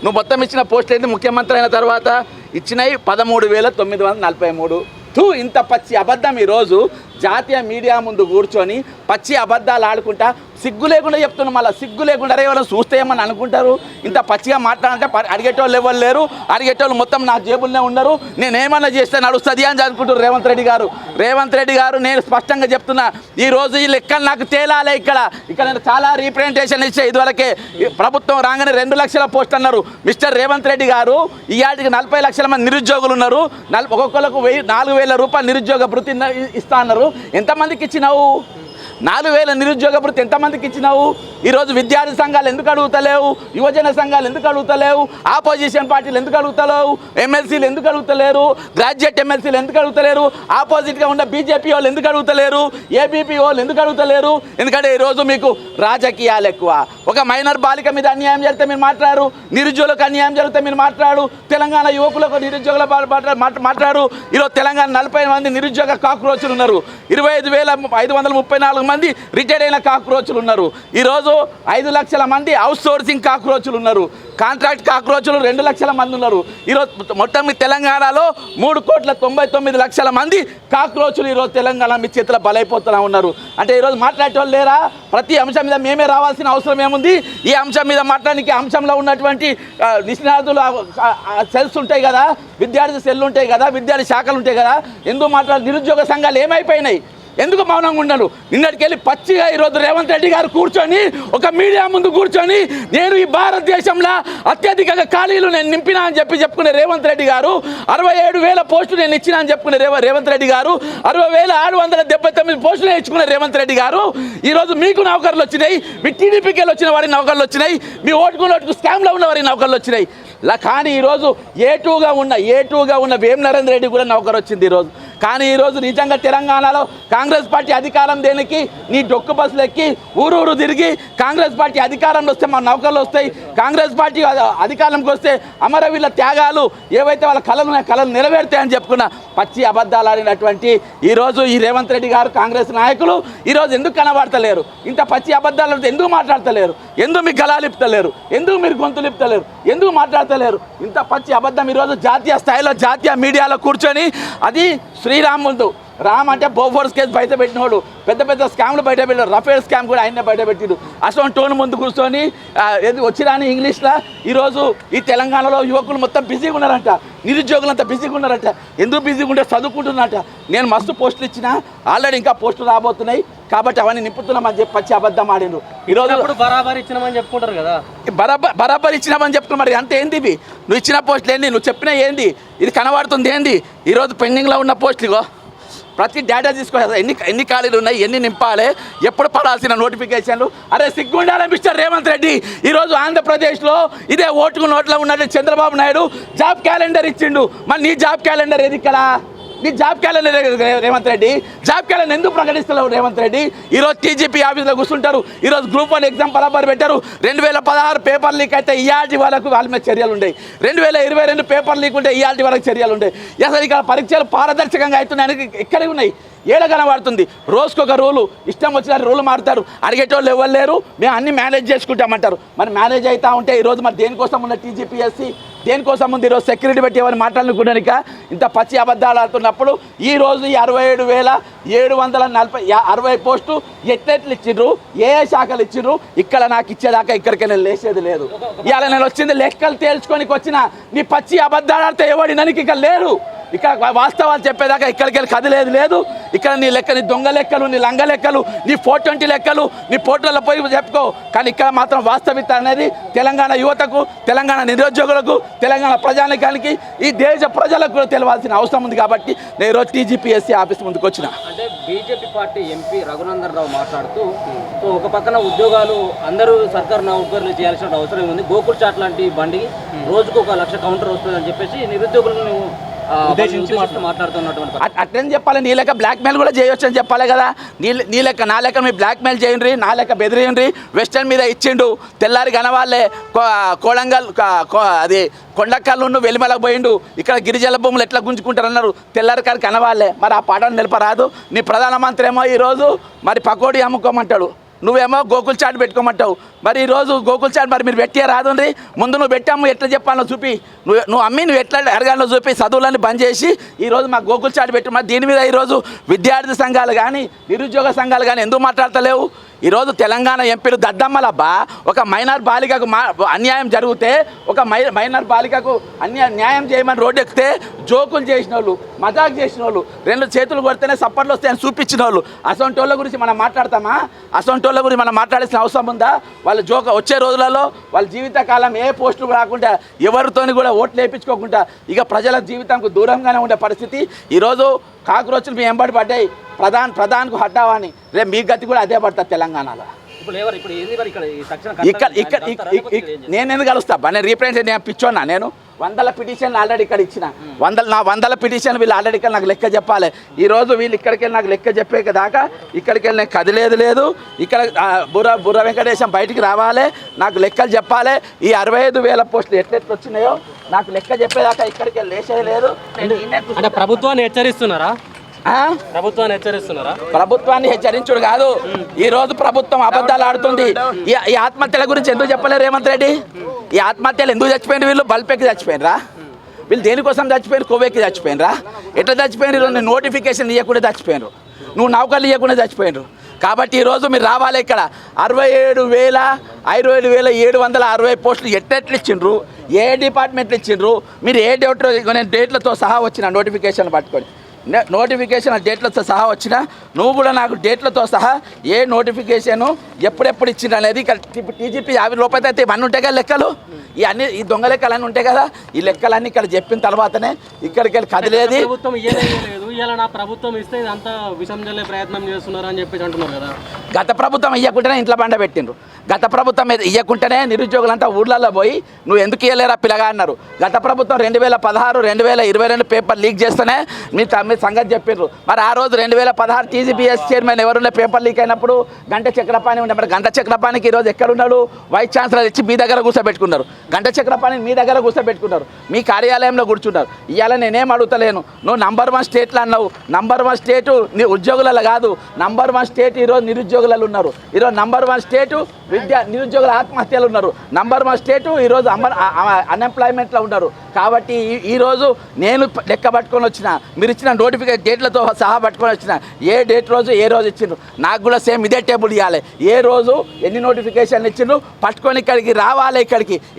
నువ్వు మొత్తం ఇచ్చిన పోస్టులు ఏంటి? ముఖ్యమంత్రి అయిన తర్వాత ఇచ్చినవి 13,943. ఇంత పచ్చి అబద్ధం ఈరోజు జాతీయ మీడియా ముందు కూర్చొని పచ్చి అబద్ధాలు ఆడుకుంటా సిగ్గు లేకుండా చెప్తున్నా. మళ్ళీ సిగ్గు లేకుండా ఎవరైనా చూస్తే ఏమని అనుకుంటారు? ఇంత పచ్చిగా మాట్లాడంటే అడిగేటోళ్ళు ఎవరు లేరు, అడిగేటోళ్ళు మొత్తం నా జేబుల్నే ఉన్నారు, నేనేమన్నా చేస్తే నడుస్తుంది అని అనుకుంటారు రేవంత్ రెడ్డి గారు. రేవంత్ రెడ్డి గారు నేను స్పష్టంగా చెప్తున్నా, ఈరోజు ఈ లెక్కలు నాకు తేలాలే. ఇక్కడ నేను చాలా రీప్రజెంటేషన్ ఇచ్చే. ఇదివరకే ప్రభుత్వం రాగానే 2 లక్షల పోస్ట్ అన్నారు. మిస్టర్ రేవంత్ రెడ్డి గారు ఇవాటికి 40 లక్షల మంది నిరుద్యోగులు ఉన్నారు. ఒక్కొక్కరికి 4,000 రూపాయలు నిరుద్యోగ భృతి ఇస్తా అన్నారు. ఎంతమందికి ఇచ్చినావు? 4,000 నిరుద్యోగ భృతి ఎంతమందికి ఇచ్చినావు? ఈరోజు విద్యార్థి సంఘాలు ఎందుకు అడుగుతలేవు? యువజన సంఘాలు ఎందుకు అడుగుతలేవు? ఆపోజిషన్ పార్టీలు ఎందుకు అడుగుతలేవు? ఎమ్మెల్సీలు ఎందుకు అడుగుతలేరు? గ్రాడ్యుయేట్ ఎమ్మెల్సీలు ఎందుకు అడుగుతలేరు? ఆపోజిట్గా ఉన్న బీజేపీ వాళ్ళు ఎందుకు అడుగుతలేరు? ఏబీపీ వాళ్ళు ఎందుకు అడుగుతలేరు? ఎందుకంటే ఈరోజు మీకు రాజకీయాలు ఎక్కువ. ఒక మైనర్ బాలిక మీద అన్యాయం జరిగితే మీరు మాట్లాడు, నిరుద్యోగులకు అన్యాయం జరిగితే మీరు మాట్లాడు, తెలంగాణ యువకులకు నిరుద్యోగుల మాట్లాడు. ఈరోజు తెలంగాణ 40 మంది నిరుద్యోగ కాక్రోచులు ఉన్నారు. 25,534 మంది రిటైర్డ్ అయిన కాక్రోచులు ఉన్నారు. ఈరోజు 5 లక్షల మంది అవుట్ సోర్సింగ్ కాక్రోచులు ఉన్నారు. కాంట్రాక్ట్ కాక్రోచులు 2 లక్షల మంది ఉన్నారు. ఈరోజు మొత్తం తెలంగాణలో 3,99,00,000 మంది కాక్రోచులు ఈరోజు తెలంగాణ మీ చేతిలో బలైపోతూ ఉన్నారు. అంటే ఈరోజు మాట్లాడేటోళ్ళు లేరా? ప్రతి అంశం మీద మేమే రావాల్సిన అవసరం ఏముంది? ఈ అంశం మీద మాట్లాడడానికి అంశంలో ఉన్నటువంటి నిష్ణాతులు సెల్స్ ఉంటాయి కదా, విద్యార్థి సెల్లు ఉంటాయి కదా, విద్యార్థి శాఖలు ఉంటాయి కదా, ఎందుకు మాట్లాడాలి? నిరుద్యోగ సంఘాలు ఏమైపోయినాయి? ఎందుకు మౌనంగా ఉండరు? నిన్నటికెళ్ళి పచ్చిగా ఈరోజు రేవంత్ రెడ్డి గారు కూర్చొని ఒక మీడియా ముందు కూర్చొని నేను ఈ భారతదేశంలో అత్యధికంగా ఖాళీలు నేను నింపినా అని చెప్పుకునే రేవంత్ రెడ్డి గారు, 67,000 పోస్టులు నేను ఇచ్చినా అని చెప్పుకునే రేవంత్ రెడ్డి గారు, 60,679 పోస్టులు ఇచ్చుకునే రేవంత్ రెడ్డి గారు, ఈరోజు మీకు నౌకర్లు వచ్చినాయి, మీ టీడీపీకి వెళ్ళి వచ్చిన వారికి నౌకర్లు వచ్చినాయి, మీ ఓటుకు స్కామ్లో ఉన్న వారికి నౌకర్లు వచ్చినాయి. కానీ ఈరోజు ఏటూగా ఉన్న వేం నరేంద్ర రెడ్డి కూడా నౌకరు వచ్చింది ఈరోజు. కానీ ఈరోజు నిజంగా తెలంగాణలో కాంగ్రెస్ పార్టీ అధికారం దేనికి? నీ డొక్కు బస్సులు ఎక్కి ఊరూరు తిరిగి కాంగ్రెస్ పార్టీ అధికారంలో వస్తే మా నౌకర్లు వస్తాయి, కాంగ్రెస్ పార్టీ అధికారంకి వస్తే అమరవీళ్ళ త్యాగాలు ఏవైతే వాళ్ళ కళలు నెరవేరుతాయని చెప్పుకున్న పచ్చి అబద్ధాలు ఆడినటువంటి ఈరోజు ఈ రేవంత్ రెడ్డి గారు కాంగ్రెస్ నాయకులు ఈరోజు ఎందుకు కనబడతలేరు? ఇంత పచ్చి అబద్ధాలు ఎందుకు మాట్లాడతలేరు? ఎందుకు మీకు గళాలు ఇప్పుతలేరు? ఎందుకు మీరు గొంతులు ఇప్పుతలేరు? ఎందుకు మాట్లాడతలేరు? ఇంత పచ్చి అబద్ధం ఈరోజు జాతీయ స్థాయిలో జాతీయ మీడియాలో కూర్చొని, అది శ్రీరాముడు రామ్ అంటే బోఫోర్స్ కేసు బయట పెట్టినోడు, పెద్ద స్కామ్లు బయట పెట్టాడు, రఫేల్ స్కామ్ కూడా ఆయనే బయట పెట్టిడు. అసలు టోన్ ముందు కూర్చొని వచ్చిరాని ఇంగ్లీష్లో ఈరోజు ఈ తెలంగాణలో యువకులు మొత్తం బిజీగా ఉన్నారంట, నిరుద్యోగులంతా బిజీగా ఉన్నారంట. ఎందుకు బిజీగా ఉంటే చదువుకుంటున్నారట. నేను మస్తు పోస్టులు ఇచ్చినా, ఆల్రెడీ ఇంకా పోస్టులు రాబోతున్నాయి కాబట్టి అవన్నీ నింపుతున్నామని చెప్పి పచ్చి అబద్ధం ఆడిండు. ఈరోజు బరాబర్ ఇచ్చినామని చెప్పుకుంటారు కదా, బరాబర్ ఇచ్చినామని చెప్తున్నా. మరి అంత ఏంది ఇవి? నువ్వు ఇచ్చిన పోస్టులు ఏంది? నువ్వు చెప్పినా ఏంది? ఇది కనబడుతుంది ఏంది? ఈరోజు పెండింగ్లో ఉన్న పోస్టులు ప్రతి డేటా తీసుకోవాలి. ఎన్ని ఖాళీలు ఉన్నాయి, ఎన్ని నింపాలి, ఎప్పుడు పడాల్సిన నోటిఫికేషన్లు. అరే సిగ్గుండాలి మిస్టర్ రేవంత్ రెడ్డి. ఈరోజు ఆంధ్రప్రదేశ్లో ఇదే ఓటుకు నోట్లో ఉన్నట్టు చంద్రబాబు నాయుడు జాబ్ క్యాలెండర్ ఇచ్చిండు. మరి నీ జాబ్ క్యాలెండర్ ఏది? ఇక్కడ నీ job calendar Revanth Reddy. Job calendar ఎందుకు ప్రకటిస్తలేవు రేవంత్ రెడ్డి? ఈరోజు టీజీపీ ఆఫీస్లో కూర్చుంటారు. ఈరోజు గ్రూప్ 1 ఎగ్జామ్ బరాబర్ పెట్టారు. 2016 పేపర్ లీక్ అయితే ఇయాల్టి వాళ్ళకు వాళ్ళ మీద చర్యలు ఉంటాయి. 2022 పేపర్ లీక్ ఉంటే ఇయాల్టి వాళ్ళకి చర్యలు ఉంటాయి. అసలు ఇక్కడ పరీక్షలు పారదర్శకంగా అవుతున్నాయని ఎక్కడికి ఉన్నాయి? ఏడ కనబడుతుంది? రోజుకొక రూలు, ఇష్టం వచ్చిన రూలు మారుతారు. అడిగేటోళ్ళు ఎవరు లేరు, మేము అన్ని మేనేజ్ చేసుకుంటామంటారు. మరి మేనేజ్ అవుతా ఉంటే ఈరోజు మరి దేనికోసం ఉన్న టీజీపీఎస్సీ, దేనికోసం ఉంది ఈరోజు సెక్యూరిటీ పెట్టి ఎవరిని మాట్లాడుకోవడానిక? ఇంత పచ్చి అబద్ధాలు ఆడుతున్నప్పుడు ఈరోజు ఈ 67,740 పోస్టు ఎట్లెట్లు ఇచ్చిండ్రు, ఏ శాఖలు ఇచ్చిండ్రు? ఇక్కడ నాకు ఇచ్చేదాకా ఇక్కడికైనా లేచేది లేదు. ఇవాళ నేను వచ్చింది లెక్కలు తేల్చుకోనికి వచ్చిన. నీ పచ్చి అబద్ధాలు ఆడితే ఎవడిననికి ఇక్కడ లేరు. ఇక్కడ వాస్తవాలు చెప్పేదాకా ఇక్కడికి కదిలేదు లేదు. ఇక్కడ నీ లెక్క, నీ దొంగ లెక్కలు, నీ లంగ లెక్కలు, నీ 420 లెక్కలు, నీ పోర్టల్లో పోయి చెప్పుకో. కానీ ఇక్కడ మాత్రం వాస్తవికత అనేది తెలంగాణ యువతకు, తెలంగాణ నిరుద్యోగులకు, తెలంగాణ ప్రజానికానికి, ఈ దేశ ప్రజలకు కూడా తెలవాల్సిన అవసరం ఉంది. కాబట్టి నేను ఈరోజు టీజీపీఎస్సీ ఆఫీస్ ముందుకు వచ్చిన. అంటే BJP party MP Raghunandan Rao మాట్లాడుతూ, ఒక పక్కన ఉద్యోగాలు అందరూ సర్కారు నౌకర్లు చేయాల్సిన అవసరం ఉంది, గోకుల్ చాట్ లాంటి బండి రోజుకు 1 లక్ష కౌంటర్ వస్తుందని చెప్పేసి నిరుద్యోగులను మాట్లాడుతున్నటువంటి అట్లని చెప్పాలి. నీ లెక్క బ్లాక్మెయిల్ కూడా చేయొచ్చు అని చెప్పాలి కదా. నీ లెక్క నా లెక్క మీరు బ్లాక్మెయిల్ చేయండి, నా లెక్క బెదిరియండి. వెస్టర్న్ మీద ఇచ్చిండు, తెల్లారి కనవాళ్ళే కోడంగల్ అది కొండకల్లు వెలిమలకు పోయిండు. ఇక్కడ గిరిజల భూములు ఎట్లా గుంజుకుంటారన్నారు, తెల్లారి కాడికి కనవాళ్ళే. మరి ఆ పాటను నిలపరాదు. నీ ప్రధానమంత్రి ఏమో ఈరోజు మరి పకోడీ అమ్ముకోమంటాడు. నువ్వేమో గోకుల్ చాట్ పెట్టుకోమంటావు. మరి ఈరోజు గోకుల్ చాట్ మరి మీరు పెట్టే రాదుండ్రి. ముందు నువ్వు పెట్టాము ఎట్లా చెప్పాలో చూపి, నువ్వు అమ్మి నువ్వు ఎట్లా అడగాలో చూపి, చదువులన్నీ బంద్ చేసి ఈరోజు మాకు గోకుల్ చాట్ పెట్టు. మరి దీని మీద ఈరోజు విద్యార్థి సంఘాలు కానీ నిరుద్యోగ సంఘాలు కానీ ఎందుకు మాట్లాడతలేవు? ఈరోజు తెలంగాణ ఎంపీలు దద్దమ్మలబ్బా. ఒక మైనర్ బాలికకు అన్యాయం జరిగితే, ఒక మైనర్ బాలికకు న్యాయం చేయమని రోడ్డు ఎక్కితే జోకులు చేసిన వాళ్ళు, మజాక్ చేసిన వాళ్ళు, 2 చేతులు కొడితేనే సప్పట్లు వస్తాయని చూపించిన వాళ్ళు, అసొంటోళ్ళ గురించి మనం మాట్లాడతామా? అసొంటోళ్ళ గురించి మనం మాట్లాడాల్సిన అవసరం ఉందా? వాళ్ళ వచ్చే రోజులలో వాళ్ళ జీవితకాలం ఏ పోస్టులు రాకుండా, ఎవరితోని కూడా ఓట్లు వేయించుకోకుండా ఇక ప్రజల జీవితంకు దూరంగానే ఉండే పరిస్థితి. ఈరోజు కాక్రోచ్లు మీ ఎంబడి పడ్డాయి, ప్రధాన్కు హట్టావని. రేపు మీ గతి కూడా అదే పడుతుంది తెలంగాణలో. నేను ఎందుకు కలుస్తా? నేను రీప్రజెంట్ నేను పిచ్చోన్నా. నేను 100 పిటిషన్లు ఆల్రెడీ ఇక్కడ ఇచ్చిన. 100 పిటిషన్లు వీళ్ళు ఆల్రెడీ ఇక్కడ నాకు లెక్క చెప్పాలి. ఈరోజు వీళ్ళు ఇక్కడికి వెళ్ళి నాకు లెక్క చెప్పే దాకా ఇక్కడికి వెళ్ళి నేను కదిలేదు. ఇక్కడ బుర్ర వెంకటేశం బయటికి రావాలి, నాకు లెక్కలు చెప్పాలి. ఈ 65,000 పోస్టులు ఎట్లెట్లు వచ్చినాయో నాకు లెక్క చెప్పేదాకా ఇక్కడికి వెళ్ళి లేచేయలేదు. అంటే ప్రభుత్వాన్ని హెచ్చరిస్తున్నారా? ప్రభుత్వాన్ని హెచ్చరించుడు కాదు. ఈ రోజు ప్రభుత్వం అబద్ధాలు ఆడుతుంది. ఈ ఆత్మహత్యల గురించి ఎందుకు చెప్పలేరు రేవంత్ రెడ్డి? ఈ ఆత్మహత్యలు ఎందుకు చచ్చిపోయిన? వీళ్ళు బల్పెక్కి చచ్చిపోయినరా? వీళ్ళు దేనికోసం చచ్చిపోయిన? కొవ్వెక్కి చచ్చిపోయినరా? ఎట్లా చచ్చిపోయినారు? నేను నోటిఫికేషన్ ఇవ్వకుండా చచ్చిపోయినారు, నువ్వు నౌకర్లు ఇవ్వకుండా చచ్చిపోయినారు. కాబట్టి ఈరోజు మీరు రావాలి. ఇక్కడ 67,760 పోస్టులు ఎట్లెట్లు ఇచ్చిండ్రు, ఏ డిపార్ట్మెంట్లు ఇచ్చిండ్రు, మీరు ఏ డేట్లతో సహా వచ్చిన నోటిఫికేషన్ పట్టుకొని, నోటిఫికేషన్ డేట్లతో సహా వచ్చినా నువ్వు కూడా నాకు డేట్లతో సహా ఏ నోటిఫికేషను ఎప్పుడెప్పుడు ఇచ్చిండ్రు అనేది ఇక్కడ టీజీపీ 50 రూపాయలు అయితే ఇవన్నీ ఉంటాయి కదా లెక్కలు. ఈ దొంగ లెక్కలన్నీ ఉంటాయి కదా. ఈ లెక్కలన్నీ ఇక్కడ చెప్పిన తర్వాతనే ఇక్కడికి వెళ్ళి కదిలేది. ప్రభుత్వం ఇస్తే అంతా విషం జల్లే ప్రయత్నం చేస్తున్నారు అని చెప్పేసి అంటున్నారు కదా. గత ప్రభుత్వం ఇవ్వకుండానే ఇంట్లో బండ పెట్టిండ్రు. గత ప్రభుత్వం ఇవ్వకుండానే నిరుద్యోగులంతా ఊళ్ళల్లో పోయి నువ్వు ఎందుకు ఇవ్వలేరా పిల్లగా అన్నారు. గత ప్రభుత్వం 2016, 2022 పేపర్ లీక్ చేస్తేనే మీ సంగతి చెప్పిండ్రు. మరి ఆ రోజు 2016 టీజీపీఎస్ చైర్మన్ ఎవరున్న పేపర్ లీక్ అయినప్పుడు గంట చక్రపాణి ఉండే. మరి గంట చక్రపాణికి ఈరోజు ఎక్కడున్నాడు? వైస్ ఛాన్సలర్ ఇచ్చి మీ దగ్గర కూర్చోబెట్టుకున్నారు. గంట చక్రపాణి మీ దగ్గర కూర్చోబెట్టుకున్నారు, మీ కార్యాలయంలో కూర్చున్నారు. ఇవాళ నేనేం అడుగుతలేను. నువ్వు #1 స్టేట్లో అన్నావు. #1 స్టేటు నీ ఉద్యోగులలో కాదు, #1 స్టేట్ ఈరోజు నిరుద్యోగులలో ఉన్నారు. ఈరోజు #1 స్టేటు నిరుద్యోగుల ఆత్మహత్యలు ఉన్నారు. #1 స్టేటు ఈరోజు అన్ఎంప్లాయ్మెంట్లో ఉన్నారు. కాబట్టి ఈరోజు నేను లెక్క పట్టుకొని వచ్చిన, మీరు ఇచ్చిన నోటిఫికేషన్ డేట్లతో సహా పట్టుకొని వచ్చిన. ఏ డేట్ రోజు ఏ రోజు ఇచ్చిండ్రు నాకు కూడా సేమ్ ఇదే టేబుల్ ఇవ్వాలి. ఏ రోజు ఎన్ని నోటిఫికేషన్లు ఇచ్చిండ్రు పట్టుకొని ఇక్కడికి రావాలి,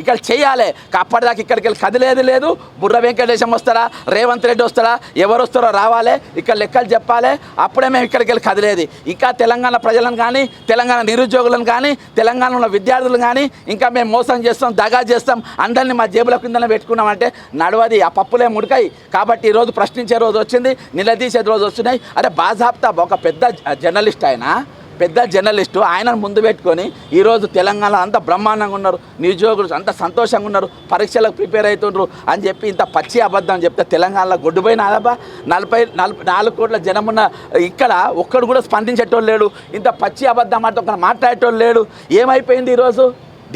ఇక్కడ చేయాలి. అప్పటిదాకా ఇక్కడికి వెళ్ళి కదిలేదు లేదు. బుర్ర వెంకటేశం వస్తారా, రేవంత్ రెడ్డి వస్తారా, ఎవరు వస్తారో రావాలి, ఇక్కడ లెక్కలు చెప్పాలి. అప్పుడే మేము ఇక్కడికి వెళ్ళి కదిలేదు. ఇంకా తెలంగాణ ప్రజలను కానీ, తెలంగాణ నిరుద్యోగులను కానీ, తెలంగాణలో ఉన్న విద్యార్థులను కానీ ఇంకా మేము మోసం చేస్తాం, దగా చేస్తాం, అందరినీ మా జేబుల కిందనే పెట్టుకున్నామంటే నడవది. ఆ పప్పులే ముడికాయి. కాబట్టి ఈరోజు ప్రశ్నించే రోజు వచ్చింది, నిలదీసే రోజు వస్తున్నాయి. అరే బాజాబ్తా ఒక పెద్ద జర్నలిస్ట్, పెద్ద జర్నలిస్టు, ఆయనను ముందు పెట్టుకొని ఈరోజు తెలంగాణ అంతా బ్రహ్మాండంగా ఉన్నారు, నిరుద్యోగులు అంత సంతోషంగా ఉన్నారు, పరీక్షలకు ప్రిపేర్ అవుతుండ్రు అని చెప్పి ఇంత పచ్చి అబద్ధం చెప్తే తెలంగాణలో గొడ్డుపోయిన అదబ్బా. 44 కోట్ల జనం ఉన్న ఇక్కడ ఒక్కడు కూడా స్పందించేటోళ్ళు లేడు. ఇంత పచ్చి అబద్ధం మాట ఒక మాట్లాడేటోళ్ళు లేడు. ఏమైపోయింది ఈరోజు?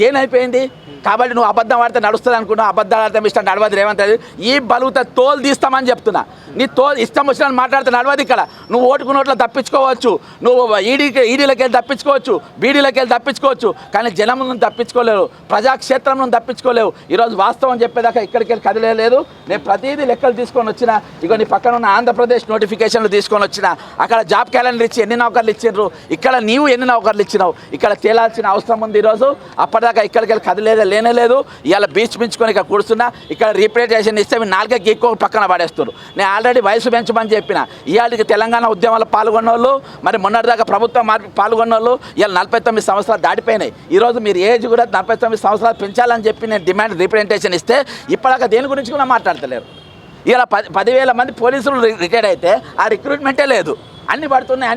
దేనైపోయింది? కాబట్టి నువ్వు అబద్ధం ఆడితే నడుస్తుంది అనుకున్నావు. అబద్ధాలు ఆడితే ఇష్టం నడవదు రేవంత్ రెడ్డి. ఈ బలుగుతా తోలు తీస్తామని చెప్తున్నా. నీ ఇష్టం వచ్చిన మాట్లాడితే నడవదు. ఇక్కడ నువ్వు ఓటుకు నోట్లో తప్పించుకోవచ్చు, నువ్వు ఈడీలకి వెళ్ళి తప్పించుకోవచ్చు, బీడీలకి వెళ్ళి తప్పించుకోవచ్చు, కానీ జనం నుండి తప్పించుకోలేవు, ప్రజాక్షేత్రం నుండి తప్పించుకోలేవు. ఈరోజు వాస్తవం చెప్పేదాకా ఇక్కడికి వెళ్ళి కదిలేదు. నేను ప్రతిదీ లెక్కలు తీసుకొని వచ్చిన. ఇక నీ పక్కన ఉన్న ఆంధ్రప్రదేశ్ నోటిఫికేషన్లు తీసుకొని వచ్చిన. అక్కడ జాబ్ క్యాలెండర్ ఇచ్చి ఎన్ని నౌకర్లు ఇచ్చిండ్రు, ఇక్కడ నీవు ఎన్ని నౌకర్లు ఇచ్చినావు, ఇక్కడ తేలాల్సిన అవసరం ఉంది. ఈరోజు అప్పటిదాకా ఇక్కడికి వెళ్ళి కదిలేదు, లేనేలేదు. ఇవాళ బీచ్ పెంచుకొని ఇక్కడ కూర్చున్నా. ఇక్కడ రీప్రజెంటేషన్ ఇస్తే మీరు 4 గీక్కో పక్కన పడేస్తున్నారు. నేను ఆల్రెడీ వయసు పెంచమని చెప్పిన. ఇవాళకి తెలంగాణ ఉద్యమాల్లో పాల్గొన్న వాళ్ళు, మరి మొన్నటిదాకా ప్రభుత్వం పాల్గొన్న వాళ్ళు ఇవాళ 49 సంవత్సరాలు దాటిపోయినాయి. ఈరోజు మీరు ఏజ్ కూడా 49 సంవత్సరాలు పెంచాలని చెప్పి నేను డిమాండ్ రీప్రజెంటేషన్ ఇస్తే ఇప్పటిదాకా దేని గురించి కూడా మాట్లాడతలేరు. ఇలా 10,000 మంది పోలీసులు రిటైర్డ్ అయితే ఆ రిక్రూట్మెంటే లేదు. అన్ని పడుతున్నాయి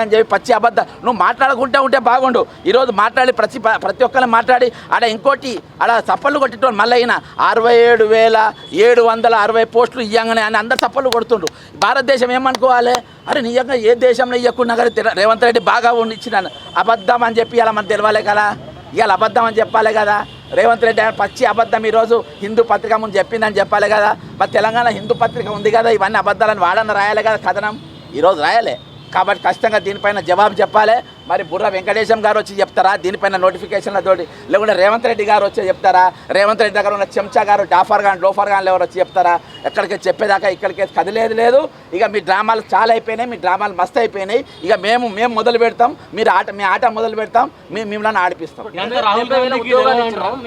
అని చెప్పి పచ్చి అబద్ధం. నువ్వు మాట్లాడుకుంటూ ఉంటే బాగుండు. ఈరోజు మాట్లాడి ప్రతి ఒక్కరిని మాట్లాడి ఆడ ఇంకోటి ఆడ చప్పళ్ళు కొట్టేటోళ్ళు మళ్ళీ అయినా 67,760 పోస్టులు ఇవ్వగానే అని అందరు చప్పళ్ళు కొడుతుండ్రు. భారతదేశం ఏమనుకోవాలి? అరే నిజంగా ఏ దేశంలో ఇవ్వకున్నా కానీ రేవంత్ రెడ్డి బాగా ఇచ్చినాను. అబద్ధం అని చెప్పి ఇలా మనకు తెలవాలి కదా, ఇవాళ అబద్ధం అని చెప్పాలి కదా. రేవంత్ రెడ్డి పచ్చి అబద్ధం ఈరోజు హిందూ పత్రిక ముందు చెప్పిందని చెప్పాలి కదా. మరి తెలంగాణ హిందూ పత్రిక ఉంది కదా, ఇవన్నీ అబద్ధాలను వాడని రాయాలి కదా కథనం. ఈరోజు రాయాలి. కాబట్టి ఖచ్చితంగా దీనిపైన జవాబు చెప్పాలి. మరి బుర్ర వెంకటేశం గారు వచ్చి చెప్తారా దీనిపైన నోటిఫికేషన్లతోటి, లేకుంటే రేవంత్ రెడ్డి గారు వచ్చి చెప్తారా, రేవంత్ రెడ్డి దగ్గర ఉన్న చెంచా గారు లోఫర్ గారు ఎవరు వచ్చి చెప్తారా? ఎక్కడికి చెప్పేదాకా ఇక్కడికి కదిలేదు లేదు. ఇక మీ డ్రామాలు చాలా అయిపోయినాయి, మీ డ్రామాలు మస్తు అయిపోయినాయి. ఇక మేము మొదలు పెడతాం, మీ ఆట మొదలు పెడతాం, మిమ్మల్ని ఆడిపిస్తాం.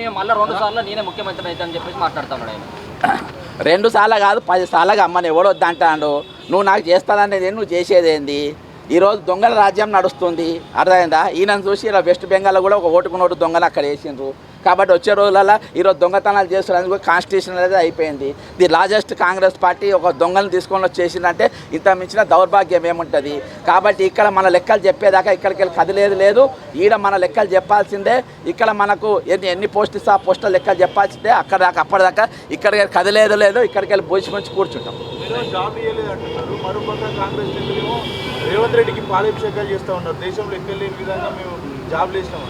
మేము మళ్ళీ 2 సార్లు నేనే ముఖ్యమంత్రి అయితే అని చెప్పేసి మాట్లాడుతున్నాడు ఆయన. 2 సార్లు కాదు 10 సార్లుగా అమ్మని ఎవడు వద్దంటాడు. నువ్వు నాకు చేస్తాననేది నువ్వు చేసేదేంది? ఈరోజు దొంగల రాజ్యం నడుస్తుంది, అర్థమైందా? ఈయనను చూసి ఇలా వెస్ట్ బెంగాల్లో కూడా ఒక ఓటుకు దొంగలు అక్కడ వేసిండ్రు. కాబట్టి వచ్చే రోజులలో ఈరోజు దొంగతనాలు చేస్తున్నందుకు కాన్స్టిట్యూషన్ అనేది అయిపోయింది. ది లార్జెస్ట్ కాంగ్రెస్ పార్టీ ఒక దొంగలను తీసుకొని వచ్చేసిందంటే ఇంత మించిన దౌర్భాగ్యం ఏముంటుంది? కాబట్టి ఇక్కడ మన లెక్కలు చెప్పేదాకా ఇక్కడికి వెళ్ళి కదిలేదు లేదు. ఈడ మన లెక్కలు చెప్పాల్సిందే. ఇక్కడ మనకు ఎన్ని పోస్ట్ ఇస్తా పోస్టుల లెక్కలు చెప్పాల్సిందే. అప్పటిదాకా ఇక్కడికి కదిలేదు లేదు. ఇక్కడికి వెళ్ళి పోసి కూర్చుంటాం. రేవంత్ రెడ్డికి పాలాభిషేకాలు చేస్తూ ఉన్నారు. దేశంలో ఎక్కడ లేని విధంగా మేము జాబ్లు వేసినాం.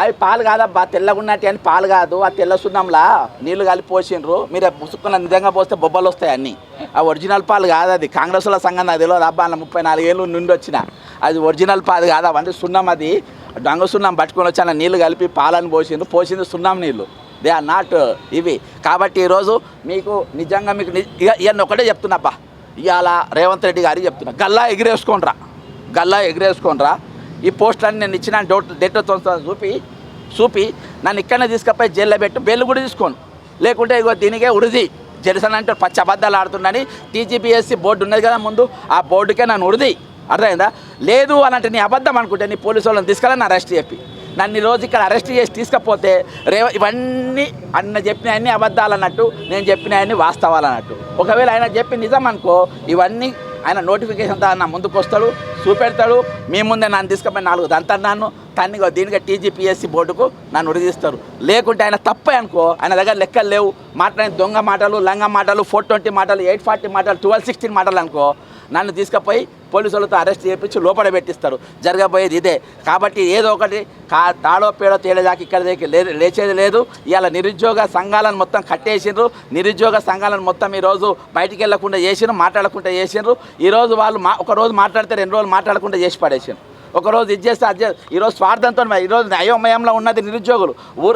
అవి పాలు కాదబ్బా, తెల్లగున్నట్టు అని పాలు కాదు. ఆ తెల్ల సున్నంలా నీళ్లు కలిపి పోసిండ్రు. మీరు ముసుక్కున్న నిజంగా పోస్తే బొబ్బలు వస్తాయి అన్నీ. ఆ ఒరిజినల్ పాలు కాదు, అది కాంగ్రెస్ల సంఘం నాకు తెలియదు అబ్బా. 34 ఏళ్ళు నుండి వచ్చిన అది ఒరిజినల్ పాలు కాదు. అవంటే సున్నం, అది దొంగ సున్నం పట్టుకొని వచ్చి అలా నీళ్లు కలిపి పాలను పోసింది సున్నం నీళ్ళు. దే ఆర్ నాట్ ఇవి. కాబట్టి ఈరోజు మీకు నిజంగా ఇవన్నీ ఒకటే చెప్తున్నాబ్బా. ఇవాళ రేవంత్ రెడ్డి గారికి చెప్తున్నా, గల్లా ఎగిరేసుకోండ్రా. ఈ పోస్టులన్నీ నేను ఇచ్చిన డేట్తో చూపి నన్ను ఇక్కడనే తీసుకపోయి జైల్లో పెట్టు, బెయిల్ కూడా తీసుకోను. లేకుంటే ఇగో దీనికే ఉరిది జెల్సన్ అంటే పచ్చి అబద్ధాలు ఆడుతున్నాని టీజీపీఎస్సీ బోర్డు ఉన్నది కదా ముందు, ఆ బోర్డుకే నన్ను ఉరిది. అర్థమైందా? లేదు అని అంటే నీ అబద్ధం అనుకుంటే నీ పోలీసు వాళ్ళని తీసుకెళ్ళని అరెస్ట్ చెప్పి నన్ను ఈరోజు ఇక్కడ అరెస్ట్ చేసి తీసుకపోతే ఇవన్నీ చెప్పిన అన్ని అబద్ధాలు అన్నట్టు, నేను చెప్పిన అన్ని వాస్తవాలు అన్నట్టు. ఒకవేళ ఆయన చెప్పి నిజం అనుకో, ఇవన్నీ ఆయన నోటిఫికేషన్తో నా ముందుకు వస్తాడు, చూపెడతాడు. మీ ముందే నన్ను తీసుకుపోయి 4 దంతన్నాను తన్ని దీనిగా టీజీపీఎస్సీ బోర్డుకు నన్ను ఉరిదిస్తారు. లేకుంటే ఆయన తప్పే అనుకో, ఆయన దగ్గర లెక్కలు లేవు, మాట్లాడిన దొంగ మాటలు, లంగ మాటలు, 420 మాటలు, 840 మాటలు, 1216 మాటలు అనుకో, నన్ను తీసుకుపోయి పోలీసు వాళ్ళతో అరెస్ట్ చేయించి లోపల పెట్టిస్తారు. జరగబోయేది ఇదే. కాబట్టి ఏదో ఒకటి తాడో పేడో తేలేదాకా ఇక్కడ లేచేది లేదు. ఇవాళ నిరుద్యోగ సంఘాలను మొత్తం కట్టేసిండ్రు. నిరుద్యోగ సంఘాలను మొత్తం ఈరోజు బయటికి వెళ్ళకుండా చేసిండ్రు, మాట్లాడకుండా చేసిండ్రు. ఈరోజు వాళ్ళు ఒకరోజు మాట్లాడితే 2 రోజులు మాట్లాడకుండా చేసి పడేసిండ్రు. ఒకరోజు ఇది చేస్తే అది చేస్తే ఈరోజు స్వార్థంతో ఈరోజు అయోమయంలో ఉన్నది నిరుద్యోగులు,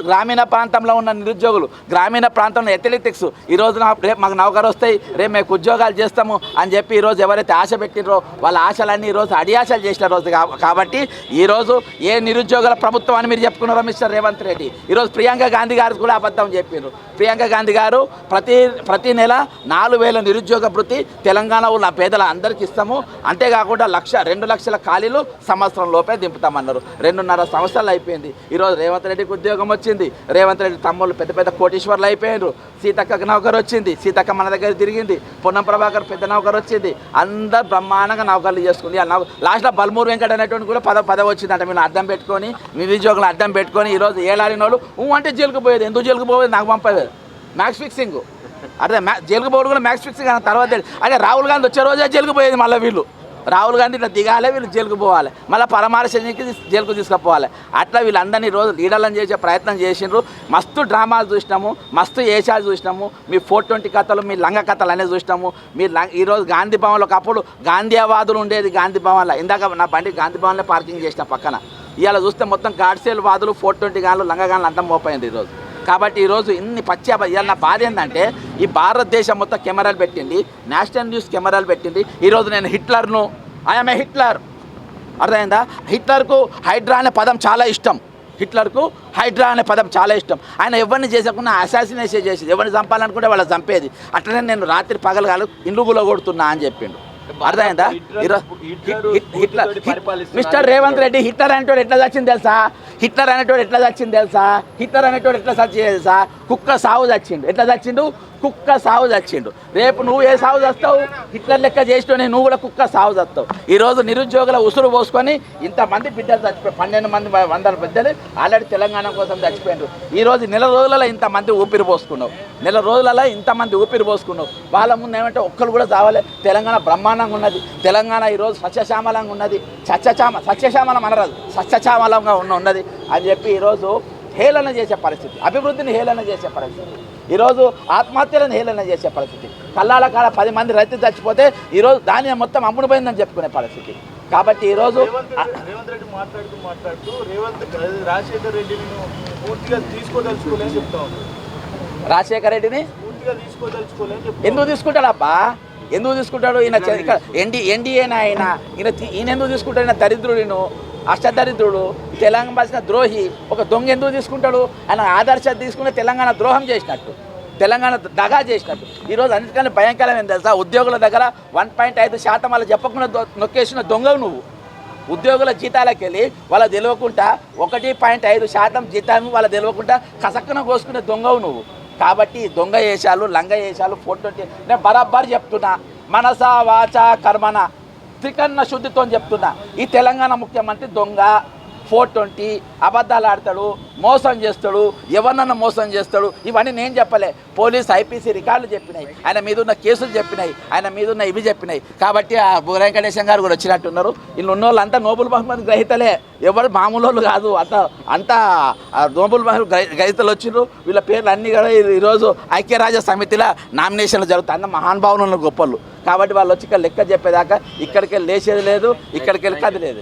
గ్రామీణ ప్రాంతంలో ఉన్న నిరుద్యోగులు, గ్రామీణ ప్రాంతంలో అథ్లెటిక్స్. ఈరోజు రేపు మాకు నౌకరు వస్తాయి, రేపు మేము ఉద్యోగాలు చేస్తాము అని చెప్పి ఈరోజు ఎవరైతే ఆశ పెట్టినరో వాళ్ళ ఆశలన్నీ ఈరోజు అడియాశలు చేసిన రోజు. కాబట్టి ఈరోజు ఏ నిరుద్యోగుల ప్రభుత్వం అని మీరు చెప్పుకున్నారో మిస్టర్ రేవంత్ రెడ్డి, ఈరోజు ప్రియాంక గాంధీ గారు కూడా అబద్ధం చెప్పారు. ప్రియాంక గాంధీ గారు ప్రతి నెల 4,000 నిరుద్యోగ భృతి తెలంగాణ ఉన్న పేదల అందరికీ ఇస్తాము, అంతేకాకుండా 2 లక్షల ఖాళీలు సంవత్సరం లోపే దింపుతామన్నారు. 2.5 సంవత్సరాలు అయిపోయింది. ఈరోజు రేవంత్ రెడ్డికి ఉద్యోగం వచ్చింది. రేవంత్ రెడ్డి తమ్ముళ్ళు పెద్ద కోటీశ్వర్లు అయిపోయారు. సీతక్క నౌకరు వచ్చింది, సీతక్క మన దగ్గర తిరిగింది. పొన్నం ప్రభాకర్ పెద్ద నౌకరు వచ్చింది. అందరు బ్రహ్మాండంగా నౌకర్లు చేసుకుంది. లాస్ట్లో బల్మూరు వెంకట అనేటువంటి కూడా పదవి వచ్చిందంట. మీరు అడ్డం పెట్టుకొని నిరుద్యోగులు అడ్డం పెట్టుకొని ఈరోజు ఏలాడిన వాళ్ళు అంటే జైలుకు పోయేది. ఎందుకు జైలుకు పోయేది నాకు పంపేది మ్యాక్స్ ఫిక్సింగ్. అదే జైలుకు పోవడం కూడా మ్యాక్స్ ఫిక్సింగ్ అన్న తర్వాత అదే రాహుల్ గాంధీ వచ్చే రోజే జైలుకు పోయేది. మళ్ళీ వీళ్ళు రాహుల్ గాంధీ ఇట్లా దిగాలి, వీళ్ళు జైలుకు పోవాలి, మళ్ళీ పరమార్శనికి జైలుకు తీసుకుపోవాలి. అట్లా వీళ్ళందరినీ రోజు లీడర్లను చేసే ప్రయత్నం చేసిండ్రు. మస్తు డ్రామాలు చూసినాము, మస్తు ఏషాలు చూసినాము, మీ 420 కథలు, మీ లంగ కథలు అనేది చూసినాము. మీరు ఈరోజు గాంధీ భవన్లో ఒకప్పుడు గాంధీవాదులు ఉండేది. గాంధీ భవన్లో ఇందాక నా బండి గాంధీ భవన్లో పార్కింగ్ చేసిన పక్కన. ఇవాళ చూస్తే మొత్తం గాడ్సేల్ వాదులు, 420 గాన్లు, లంగగాన్లు అంతా మోపోయింది ఈరోజు. కాబట్టి ఈరోజు ఇన్ని ఇవాళ నా బాధ ఏంటంటే ఈ భారతదేశం మొత్తం కెమెరాలు పెట్టింది, నేషనల్ న్యూస్ కెమెరాలు పెట్టింది. ఈరోజు నేను హిట్లర్ను, ఐఎమ్ ఏ హిట్లర్. అర్థమైందా? హిట్లర్కు హైడ్రా అనే పదం చాలా ఇష్టం. ఆయన ఎవరిని చేసకుండా అసాసినేషన్ చేసేది, ఎవరిని చంపాలనుకుంటే వాళ్ళని చంపేది. అట్లనే నేను రాత్రి పగలగాలు ఇండ్లు గులగొడుతున్నా అని చెప్పిండు. అర్థమైందా? మిస్టర్ రేవంత్ రెడ్డి హిట్లర్ అనేటోడు ఎట్లా చచ్చింది తెలుసా? హిట్లర్ అనేటోడు ఎట్లా చచ్చింది? కుక్క సాగు చచ్చిండు. ఎట్లా చచ్చిండు? కుక్క సాగు చచ్చిండు. రేపు నువ్వు ఏ సాగు చస్తావు? హిట్లర్ లెక్క చేసినోనే నువ్వు కూడా కుక్క సాగు చస్తావు. ఈరోజు నిరుద్యోగుల ఉసురు పోసుకొని ఇంతమంది బిడ్డలు చచ్చిపోయి 12 మంది 100 బిడ్డలు ఆల్రెడీ తెలంగాణ కోసం చచ్చిపోయినారు. ఈరోజు నెల రోజులలో ఇంతమంది ఊపిరి పోసుకున్నావు. వాళ్ళ ముందు ఏమంటే ఒక్కరు కూడా చావలే. తెలంగాణ బ్రహ్మాండంగా ఉన్నది. తెలంగాణ ఈరోజు సస్యశ్యామలంగా ఉన్నది. సస్యశ్యామలం అనరాదు, సస్యశ్యామలంగా ఉన్నది అని చెప్పి ఈరోజు హేళన చేసే పరిస్థితి, అభివృద్ధిని హేళన చేసే పరిస్థితి, ఈరోజు ఆత్మహత్యలను హేళన చేసే పరిస్థితి, కల్లాల కాడ 10 మంది రైతులు చచ్చిపోతే ఈరోజు ధాన్యం మొత్తం అమ్ముడుపోయిందని చెప్పుకునే పరిస్థితి. కాబట్టి ఈరోజు రేవంత్ రెడ్డి మాట్లాడుతూ రాజశేఖర్ రెడ్డిని పూర్తిగా తీసుకోదలుచుకోలేని చెప్తా ఉన్నాడు. రాజశేఖర రెడ్డిని పూర్తిగా తీసుకోదలుచుకోలేని చెప్తా ఎందుకు తీసుకుంటాడు అబ్బా? ఎందుకు తీసుకుంటాడు? ఈయన ఎన్డీఏనా ఈయన ఎందుకు తీసుకుంటాడు? ఈయన దరిద్రుడిను, అష్టదరిద్రుడు, తెలంగాణ భాష ద్రోహి, ఒక దొంగ ఎందుకు తీసుకుంటాడు? ఆయన ఆదర్శ తీసుకుంటే తెలంగాణ ద్రోహం చేసినట్టు, తెలంగాణ దగా చేసినట్టు. ఈరోజు అన్నిటికన్నా భయంకరమైన తెలుసా? ఉద్యోగుల దగ్గర 1.5% వాళ్ళు చెప్పకుండా నొక్కేసిన దొంగవు నువ్వు. ఉద్యోగుల జీతాలకు వెళ్ళి వాళ్ళ తెలియకుండా 1.5% జీతాన్ని వాళ్ళ తెలియకుండా కసక్కన కోసుకునే దొంగవు నువ్వు. కాబట్టి దొంగ వేషాలు, లంగ వేషాలు, ఫోటో నేను బరాబర్ చెప్తున్నా, మనస వాచ కర్మన త్రికన్న శుద్ధితో చెప్తున్నా. ఈ తెలంగాణ ముఖ్యమంత్రి దొంగ, 420 అబద్ధాలు ఆడతాడు, మోసం చేస్తాడు, ఎవరినన్నా మోసం చేస్తాడు. ఇవన్నీ నేను చెప్పలే, పోలీస్ ఐపీసీ రికార్డులు చెప్పినాయి, ఆయన మీద ఉన్న కేసులు చెప్పినాయి, ఆయన మీద ఉన్న ఇవి చెప్పినాయి. కాబట్టి ఆ వెంకటేశం గారు కూడా వచ్చినట్టున్నారు. వీళ్ళు ఉన్న వాళ్ళు అంతా నోబెల్ బహుమతి గ్రహీతలే, ఎవరు మామూలు వాళ్ళు కాదు. అంతా నోబెల్ బహుమతి గ్రహీతలు వచ్చిండ్రు. వీళ్ళ పేర్లు అన్నీ కూడా ఈరోజు ఐక్యరాజ్య సమితిలో నామినేషన్లు జరుగుతాయి. అన్న మహానుభావులు గొప్పలు. కాబట్టి వాళ్ళు వచ్చి ఇక్కడ లెక్క చెప్పేదాకా ఇక్కడికి వెళ్ళి లేచేది లేదు, ఇక్కడికి వెళ్ళి కది లేదు.